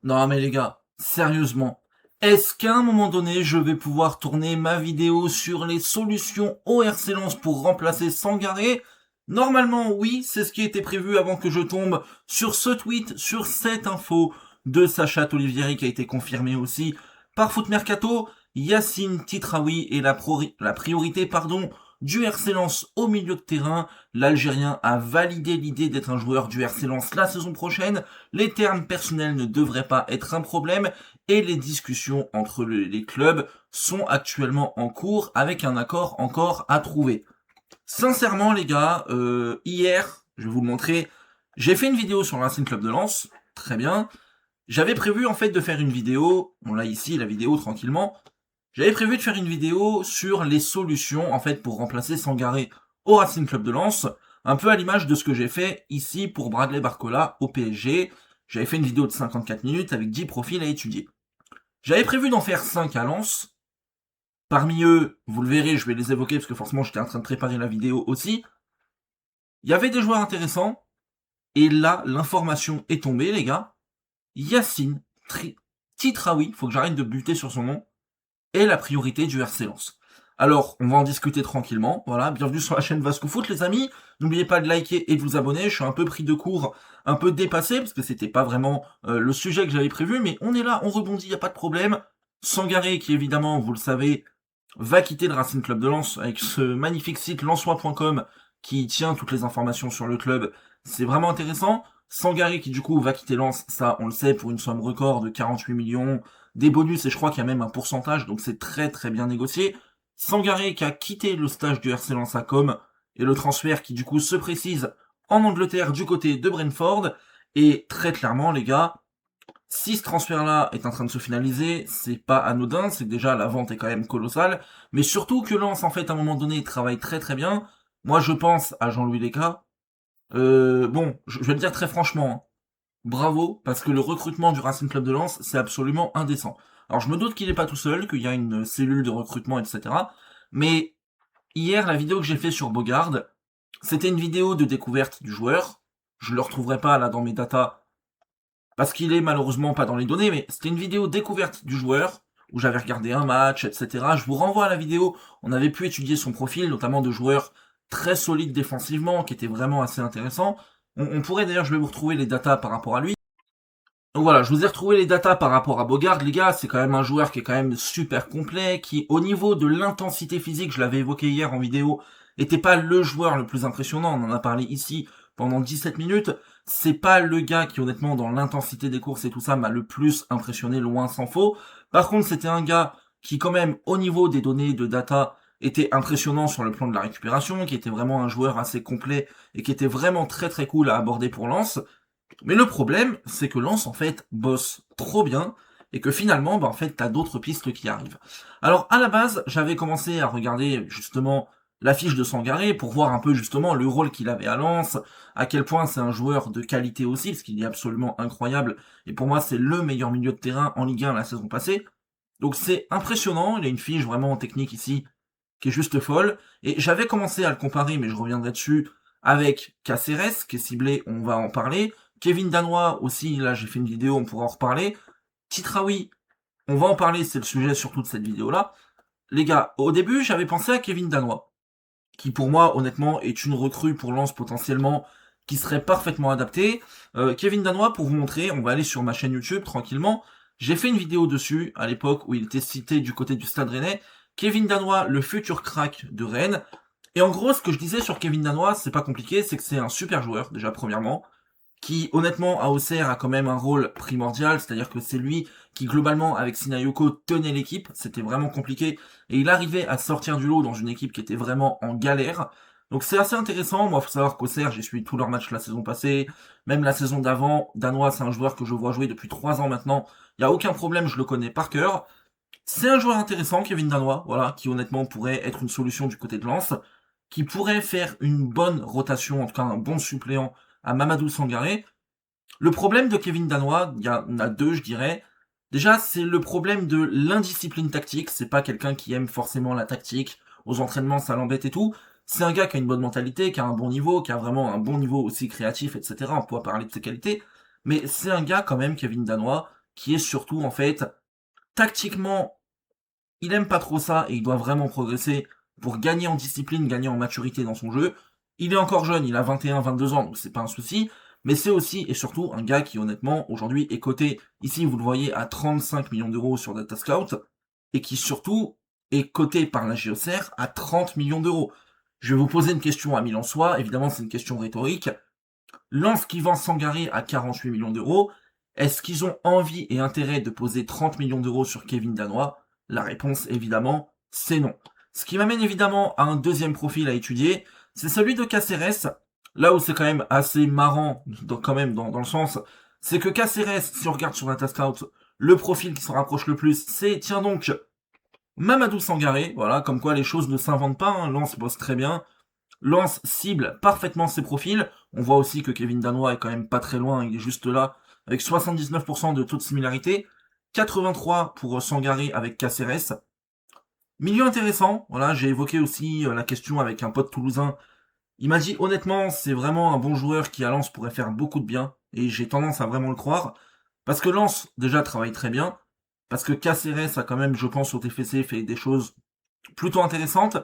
Non mais les gars, sérieusement, est-ce qu'à un moment donné, je vais pouvoir tourner ma vidéo sur les solutions ORC Lens pour remplacer Sangaré? Normalement, oui, c'est ce qui était prévu avant que je tombe sur ce tweet, sur cette info de Sacha Tolivieri qui a été confirmée aussi par Foot Mercato. Yacine Titraoui est la priorité, du RC Lens au milieu de terrain. L'Algérien a validé l'idée d'être un joueur du RC Lens la saison prochaine. Les termes personnels ne devraient pas être un problème et les discussions entre les clubs sont actuellement en cours avec un accord encore à trouver. Sincèrement les gars, hier, je vais vous le montrer, j'ai fait une vidéo sur le Racing Club de Lens, très bien. J'avais prévu en fait de faire une vidéo, on l'a ici la vidéo tranquillement, j'avais prévu de faire une vidéo sur les solutions en fait pour remplacer Sangaré au Racing Club de Lens, un peu à l'image de ce que j'ai fait ici pour Bradley Barcola au PSG. J'avais fait une vidéo de 54 minutes avec 10 profils à étudier. J'avais prévu d'en faire 5 à Lens. Parmi eux, vous le verrez, je vais les évoquer parce que forcément j'étais en train de préparer la vidéo aussi. Il y avait des joueurs intéressants, et là, l'information est tombée, les gars. Yacine Titraoui, faut que j'arrête de buter sur son nom, est la priorité du RC Lens. Alors, on va en discuter tranquillement. Voilà, bienvenue sur la chaîne Vasco Foot, les amis. N'oubliez pas de liker et de vous abonner. Je suis un peu pris de court, un peu dépassé, parce que c'était pas vraiment le sujet que j'avais prévu, mais on est là, on rebondit, y a pas de problème. Sangaré, qui évidemment, vous le savez, va quitter le Racing Club de Lens avec ce magnifique site lensois.com qui tient toutes les informations sur le club. C'est vraiment intéressant. Sangaré qui du coup va quitter Lens, ça on le sait, pour une somme record de 48 millions, des bonus et je crois qu'il y a même un pourcentage, donc c'est très très bien négocié. Sangaré qui a quitté le stage du RC Lens à Com, et le transfert qui du coup se précise en Angleterre du côté de Brentford, et très clairement les gars, si ce transfert-là est en train de se finaliser, c'est pas anodin, c'est que déjà la vente est quand même colossale, mais surtout que Lens en fait à un moment donné travaille très très bien. Moi je pense à Jean-Louis Léca. Bon, je vais le dire très franchement, hein. Bravo, parce que le recrutement du Racing Club de Lens, c'est absolument indécent. Alors je me doute qu'il est pas tout seul, qu'il y a une cellule de recrutement, etc. Mais hier, la vidéo que j'ai fait sur Bogard, c'était une vidéo de découverte du joueur. Je le retrouverai pas là dans mes datas, parce qu'il est malheureusement pas dans les données, mais c'était une vidéo découverte du joueur, où j'avais regardé un match, etc. Je vous renvoie à la vidéo, on avait pu étudier son profil, notamment de joueurs très solides défensivement, qui était vraiment assez intéressant. On pourrait d'ailleurs, je vais vous retrouver les datas par rapport à lui. Donc voilà, je vous ai retrouvé les datas par rapport à Bogard, les gars, c'est quand même un joueur qui est quand même super complet, qui au niveau de l'intensité physique, je l'avais évoqué hier en vidéo, était pas le joueur le plus impressionnant, on en a parlé ici pendant 17 minutes, c'est pas le gars qui honnêtement dans l'intensité des courses et tout ça m'a le plus impressionné, loin s'en faut. Par contre c'était un gars qui quand même au niveau des données de data était impressionnant sur le plan de la récupération, qui était vraiment un joueur assez complet et qui était vraiment très très cool à aborder pour Lens. Mais le problème, c'est que Lens, en fait, bosse trop bien, et que finalement, en fait, t'as d'autres pistes qui arrivent. Alors, à la base, j'avais commencé à regarder, justement, la fiche de Sangaré, pour voir un peu, justement, le rôle qu'il avait à Lens, à quel point c'est un joueur de qualité aussi, parce qu'il est absolument incroyable, et pour moi, c'est le meilleur milieu de terrain en Ligue 1 la saison passée. Donc c'est impressionnant, il a une fiche vraiment technique ici, qui est juste folle, et j'avais commencé à le comparer, mais je reviendrai dessus, avec Caceres, qui est ciblé, on va en parler, Kevin Danois aussi, là j'ai fait une vidéo, on pourra en reparler. Titraoui, on va en parler, c'est le sujet surtout de cette vidéo-là. Les gars, au début j'avais pensé à Kevin Danois, qui pour moi honnêtement est une recrue pour Lens potentiellement, qui serait parfaitement adaptée. Kevin Danois, pour vous montrer, on va aller sur ma chaîne YouTube tranquillement. J'ai fait une vidéo dessus, à l'époque où il était cité du côté du Stade Rennais. Kevin Danois, le futur crack de Rennes. Et en gros, ce que je disais sur Kevin Danois, c'est pas compliqué, c'est que c'est un super joueur, déjà premièrement, qui honnêtement à Auxerre a quand même un rôle primordial, c'est-à-dire que c'est lui qui globalement avec Sinayoko tenait l'équipe, c'était vraiment compliqué, et il arrivait à sortir du lot dans une équipe qui était vraiment en galère. Donc c'est assez intéressant, moi faut savoir qu'Auxerre j'ai suivi tous leurs matchs la saison passée, même la saison d'avant, Danois c'est un joueur que je vois jouer depuis 3 ans maintenant, il n'y a aucun problème, je le connais par cœur. C'est un joueur intéressant, Kevin Danois, voilà, qui honnêtement pourrait être une solution du côté de Lens, qui pourrait faire une bonne rotation, en tout cas un bon suppléant à Mamadou Sangaré. Le problème de Kevin Danois, il y en a deux, je dirais. Déjà, c'est le problème de l'indiscipline tactique. C'est pas quelqu'un qui aime forcément la tactique. Aux entraînements, ça l'embête et tout. C'est un gars qui a une bonne mentalité, qui a un bon niveau, qui a vraiment un bon niveau aussi créatif, etc. On pourra parler de ses qualités. Mais c'est un gars, quand même, Kevin Danois, qui est surtout, en fait, tactiquement, il aime pas trop ça et il doit vraiment progresser pour gagner en discipline, gagner en maturité dans son jeu. Il est encore jeune, il a 21, 22 ans, donc c'est pas un souci. Mais c'est aussi et surtout un gars qui, honnêtement, aujourd'hui est coté, ici vous le voyez, à 35 millions d'euros sur Data Scout, et qui surtout est coté par la JOCR à 30 millions d'euros. Je vais vous poser une question à Milan-Soi, évidemment c'est une question rhétorique. Lens qui vend Sangaré à 48 millions d'euros, est-ce qu'ils ont envie et intérêt de poser 30 millions d'euros sur Kevin Danois? La réponse, évidemment, c'est non. Ce qui m'amène évidemment à un deuxième profil à étudier, c'est celui de Caceres. Là où c'est quand même assez marrant, dans le sens, c'est que Caceres, si on regarde sur Datascout, le profil qui s'en rapproche le plus, c'est, tiens donc, Mamadou Sangaré. Voilà, comme quoi les choses ne s'inventent pas, hein. Lens bosse très bien. Lens cible parfaitement ses profils. On voit aussi que Kevin Danois est quand même pas très loin, il est juste là, avec 79% de taux de similarité, 83 pour Sangaré avec Caceres. Milieu intéressant, voilà, j'ai évoqué aussi la question avec un pote toulousain. Il m'a dit honnêtement, c'est vraiment un bon joueur qui à Lens pourrait faire beaucoup de bien, et j'ai tendance à vraiment le croire, parce que Lens déjà travaille très bien, parce que Caceres a quand même, je pense, au TFC fait des choses plutôt intéressantes.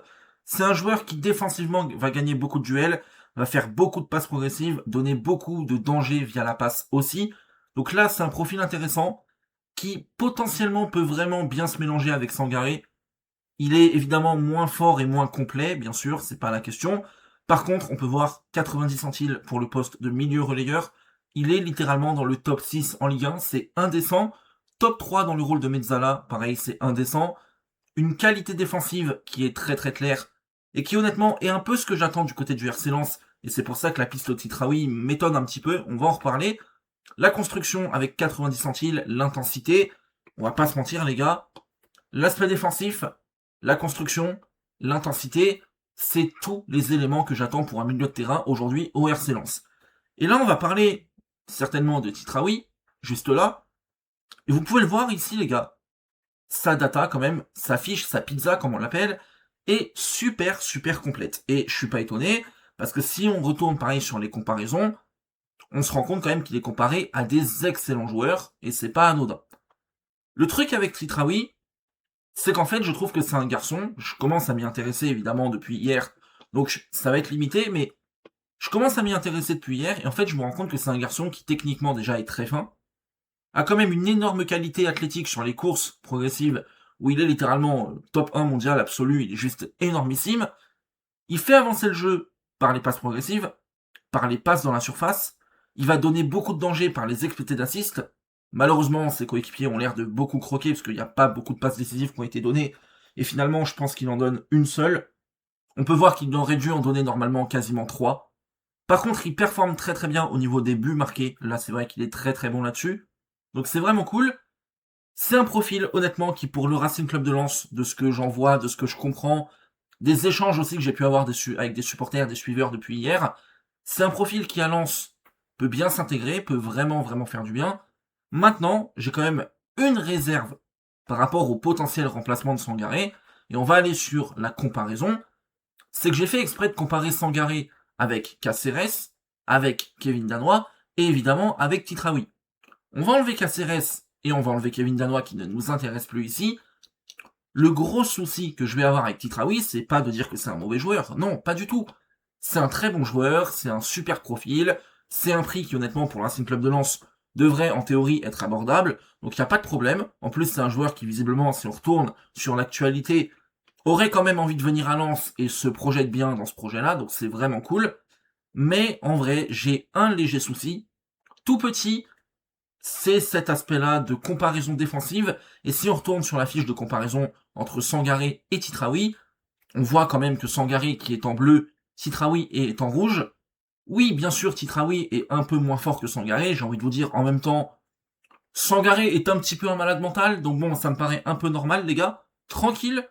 C'est un joueur qui défensivement va gagner beaucoup de duels, va faire beaucoup de passes progressives, donner beaucoup de danger via la passe aussi. Donc là, c'est un profil intéressant qui potentiellement peut vraiment bien se mélanger avec Sangaré. Il est évidemment moins fort et moins complet, bien sûr, c'est pas la question. Par contre, on peut voir 90 centiles pour le poste de milieu relayeur. Il est littéralement dans le top 6 en Ligue 1, c'est indécent. Top 3 dans le rôle de Mezzala, pareil, c'est indécent. Une qualité défensive qui est très très claire, et qui honnêtement est un peu ce que j'attends du côté du RC Lens, et c'est pour ça que la piste au Titraoui m'étonne un petit peu, on va en reparler. La construction avec 90 centiles, l'intensité, on va pas se mentir les gars, l'aspect défensif, la construction, l'intensité, c'est tous les éléments que j'attends pour un milieu de terrain aujourd'hui au RC Lens. Et là on va parler certainement de Titraoui, juste là, et vous pouvez le voir ici les gars, sa data quand même, sa fiche, sa pizza comme on l'appelle, est super super complète. Et je suis pas étonné, parce que si on retourne pareil sur les comparaisons, on se rend compte quand même qu'il est comparé à des excellents joueurs, et c'est pas anodin. Le truc avec Titraoui, c'est qu'en fait je trouve que c'est un garçon, je commence à m'y intéresser évidemment depuis hier, donc ça va être limité, mais je commence à m'y intéresser depuis hier, et en fait je me rends compte que c'est un garçon qui techniquement déjà est très fin, a quand même une énorme qualité athlétique sur les courses progressives, où il est littéralement top 1 mondial absolu, il est juste énormissime. Il fait avancer le jeu par les passes progressives, par les passes dans la surface, il va donner beaucoup de danger par les exploités d'assist. Malheureusement, ses coéquipiers ont l'air de beaucoup croquer, parce qu'il n'y a pas beaucoup de passes décisives qui ont été données, et finalement, je pense qu'il en donne une seule. On peut voir qu'il aurait dû en donner normalement quasiment 3. Par contre, il performe très très bien au niveau des buts marqués, là c'est vrai qu'il est très très bon là-dessus. Donc c'est vraiment cool. C'est un profil, honnêtement, qui pour le Racing Club de Lens, de ce que j'en vois, de ce que je comprends, des échanges aussi que j'ai pu avoir avec des supporters, des suiveurs depuis hier, c'est un profil qui à Lens peut bien s'intégrer, peut vraiment vraiment faire du bien. Maintenant, j'ai quand même une réserve par rapport au potentiel remplacement de Sangaré, et on va aller sur la comparaison. C'est que j'ai fait exprès de comparer Sangaré avec Caceres, avec Kevin Danois, et évidemment avec Titraoui. On va enlever Caceres et on va enlever Kevin Danois qui ne nous intéresse plus ici. Le gros souci que je vais avoir avec Titraoui, c'est pas de dire que c'est un mauvais joueur. Non, pas du tout. C'est un très bon joueur, c'est un super profil, c'est un prix qui honnêtement pour le Racing Club de Lens devrait en théorie être abordable, donc il n'y a pas de problème. En plus c'est un joueur qui visiblement, si on retourne sur l'actualité, aurait quand même envie de venir à Lens et se projette bien dans ce projet-là, donc c'est vraiment cool. Mais en vrai, j'ai un léger souci, tout petit, c'est cet aspect-là de comparaison défensive. Et si on retourne sur la fiche de comparaison entre Sangaré et Titraoui, on voit quand même que Sangaré qui est en bleu, Titraoui est en rouge. Oui, bien sûr, Titraoui est un peu moins fort que Sangaré, j'ai envie de vous dire en même temps, Sangaré est un petit peu un malade mental, donc bon, ça me paraît un peu normal, les gars. Tranquille.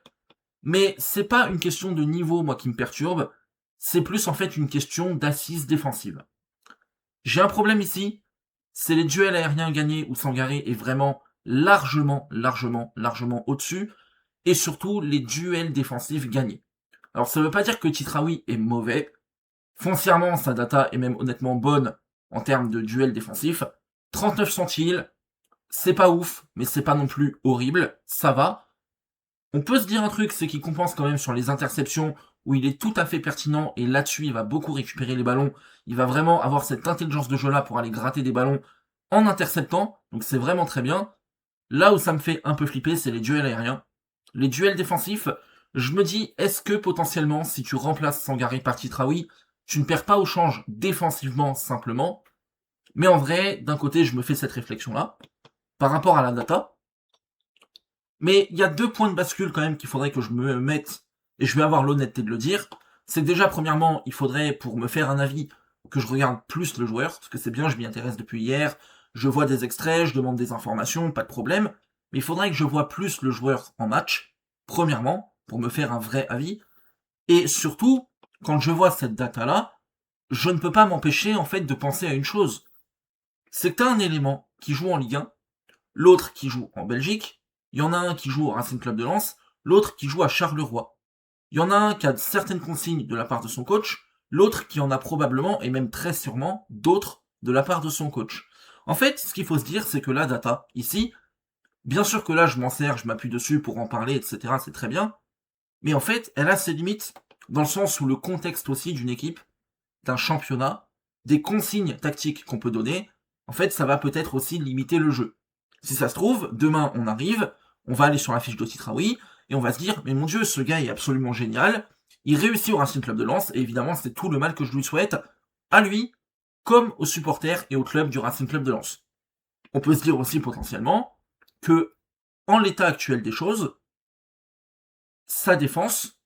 Mais c'est pas une question de niveau, moi, qui me perturbe. C'est plus en fait une question d'assise défensive. J'ai un problème ici, c'est les duels aériens gagnés où Sangaré est vraiment largement au-dessus, et surtout les duels défensifs gagnés. Alors ça veut pas dire que Titraoui est mauvais, foncièrement sa data est même honnêtement bonne en termes de duels défensifs, 39 centiles, C'est pas ouf, mais c'est pas non plus horrible, ça va. On peut se dire un truc, c'est qu'il compense quand même sur les interceptions, où il est tout à fait pertinent, et là-dessus, il va beaucoup récupérer les ballons. Il va vraiment avoir cette intelligence de jeu-là pour aller gratter des ballons en interceptant, donc c'est vraiment très bien. Là où ça me fait un peu flipper, c'est les duels aériens. Les duels défensifs, je me dis, est-ce que potentiellement, si tu remplaces Sangaré par Titraoui, tu ne perds pas au change défensivement simplement. Mais en vrai, d'un côté, je me fais cette réflexion-là, par rapport à la data. Mais il y a 2 points de bascule quand même qu'il faudrait que je me mette, et je vais avoir l'honnêteté de le dire. C'est que déjà, premièrement, il faudrait, pour me faire un avis, que je regarde plus le joueur, parce que c'est bien, je m'y intéresse depuis hier, je vois des extraits, je demande des informations, pas de problème, mais il faudrait que je vois plus le joueur en match, premièrement, pour me faire un vrai avis, et surtout, quand je vois cette data-là, je ne peux pas m'empêcher, en fait, de penser à une chose. C'est que t'as un élément qui joue en Ligue 1, l'autre qui joue en Belgique, il y en a un qui joue au Racing Club de Lens, l'autre qui joue à Charleroi. Il y en a un qui a certaines consignes de la part de son coach, l'autre qui en a probablement, et même très sûrement, d'autres de la part de son coach. En fait, ce qu'il faut se dire, c'est que la data, ici, bien sûr que là, je m'en sers, je m'appuie dessus pour en parler, etc., c'est très bien, mais en fait, elle a ses limites, dans le sens où le contexte aussi d'une équipe, d'un championnat, des consignes tactiques qu'on peut donner, en fait, ça va peut-être aussi limiter le jeu. Si ça se trouve, demain, on arrive, on va aller sur la fiche d'Otitraoui, et on va se dire, mais mon Dieu, ce gars est absolument génial, il réussit au Racing Club de Lens, et évidemment, c'est tout le mal que je lui souhaite, à lui, comme aux supporters et au club du Racing Club de Lens. On peut se dire aussi potentiellement que, en l'état actuel des choses, sa défense,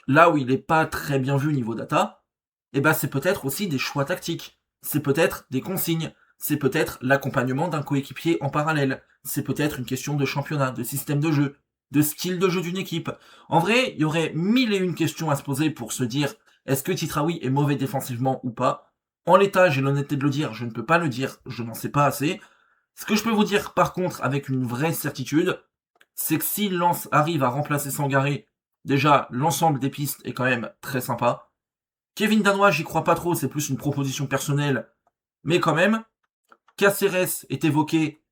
là où il n'est pas très bien vu niveau data, eh ben c'est peut-être aussi des choix tactiques, c'est peut-être des consignes, c'est peut-être l'accompagnement d'un coéquipier en parallèle, c'est peut-être une question de championnat, de système de jeu, de style de jeu d'une équipe. En vrai, il y aurait 1001 questions à se poser pour se dire est-ce que Titraoui est mauvais défensivement ou pas. En l'état, j'ai l'honnêteté de le dire, je ne peux pas le dire, je n'en sais pas assez. Ce que je peux vous dire par contre avec une vraie certitude, c'est que si Lens arrive à remplacer Sangaré, déjà l'ensemble des pistes est quand même très sympa. Kevin Danois, j'y crois pas trop, c'est plus une proposition personnelle, mais quand même. Caceres est évoqué,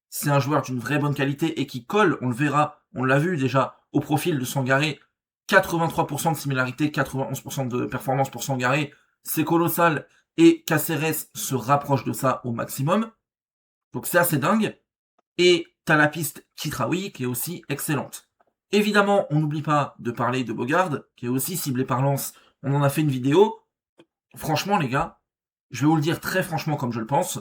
c'est un joueur d'une vraie bonne qualité et qui colle, on le verra, on l'a vu déjà, au profil de Sangaré. 83% de similarité, 91% de performance pour Sangaré, c'est colossal, et Caceres se rapproche de ça au maximum. Donc c'est assez dingue. Et t'as la piste Kitraoui qui est aussi excellente. Évidemment, on n'oublie pas de parler de Bogard, qui est aussi ciblé par Lens. On en a fait une vidéo. Franchement, les gars, je vais vous le dire très franchement comme je le pense.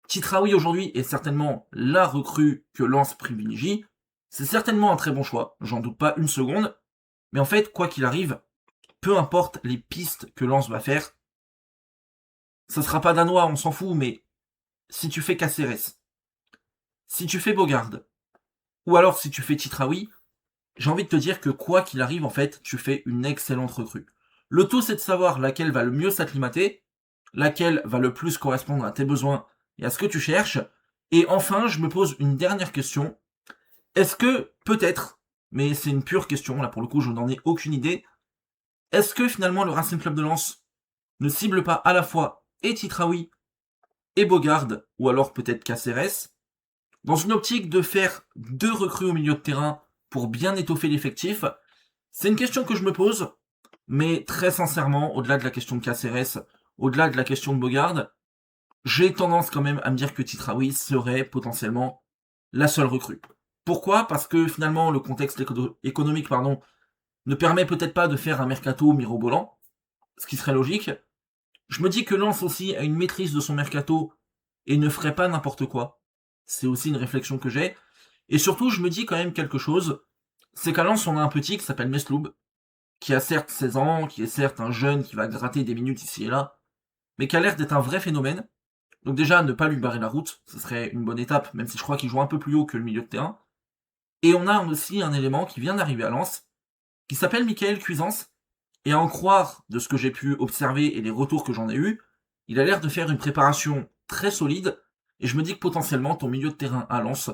Titraoui aujourd'hui est certainement la recrue que Lens privilégie. C'est certainement un très bon choix, j'en doute pas une seconde. Mais en fait, quoi qu'il arrive, peu importe les pistes que Lens va faire, ça sera pas danois, on s'en fout, mais si tu fais Caceres, si tu fais Bogard, ou alors si tu fais Titraoui, j'ai envie de te dire que quoi qu'il arrive, en fait, tu fais une excellente recrue. Le tout, c'est de savoir laquelle va le mieux s'acclimater, laquelle va le plus correspondre à tes besoins et à ce que tu cherches. Et enfin, je me pose une dernière question. Est-ce que, peut-être, mais c'est une pure question, là pour le coup, je n'en ai aucune idée, est-ce que finalement le Racing Club de Lens ne cible pas à la fois et Titraoui et Bogard, ou alors peut-être Caceres, dans une optique de faire 2 recrues au milieu de terrain pour bien étoffer l'effectif? C'est une question que je me pose, mais très sincèrement, au-delà de la question de Caceres, au-delà de la question de Bogard, j'ai tendance quand même à me dire que Titraoui serait potentiellement la seule recrue. Pourquoi? Parce que finalement le contexte économique ne permet peut-être pas de faire un mercato mirobolant, ce qui serait logique. Je me dis que Lens aussi a une maîtrise de son mercato et ne ferait pas n'importe quoi. C'est aussi une réflexion que j'ai. Et surtout, je me dis quand même quelque chose, c'est qu'à Lens, on a un petit qui s'appelle Mesloub, qui a certes 16 ans, qui est certes un jeune qui va gratter des minutes ici et là, mais qui a l'air d'être un vrai phénomène. Donc déjà, ne pas lui barrer la route, ce serait une bonne étape, même si je crois qu'il joue un peu plus haut que le milieu de terrain. Et on a aussi un élément qui vient d'arriver à Lens, qui s'appelle Michael Cuisance, et à en croire de ce que j'ai pu observer et les retours que j'en ai eus, il a l'air de faire une préparation très solide, et je me dis que potentiellement ton milieu de terrain à Lens,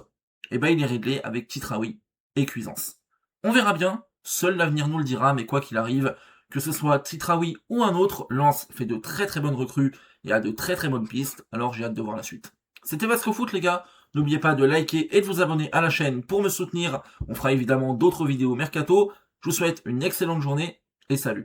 eh ben il est réglé avec Titraoui et Cuisance. On verra bien, seul l'avenir nous le dira, mais quoi qu'il arrive, que ce soit Titraoui ou un autre, Lens fait de très très bonnes recrues et a de très très bonnes pistes, alors j'ai hâte de voir la suite. C'était Vasco Foot les gars, N'oubliez pas de liker et de vous abonner à la chaîne pour me soutenir. On fera évidemment d'autres vidéos mercato. Je vous souhaite une excellente journée et salut.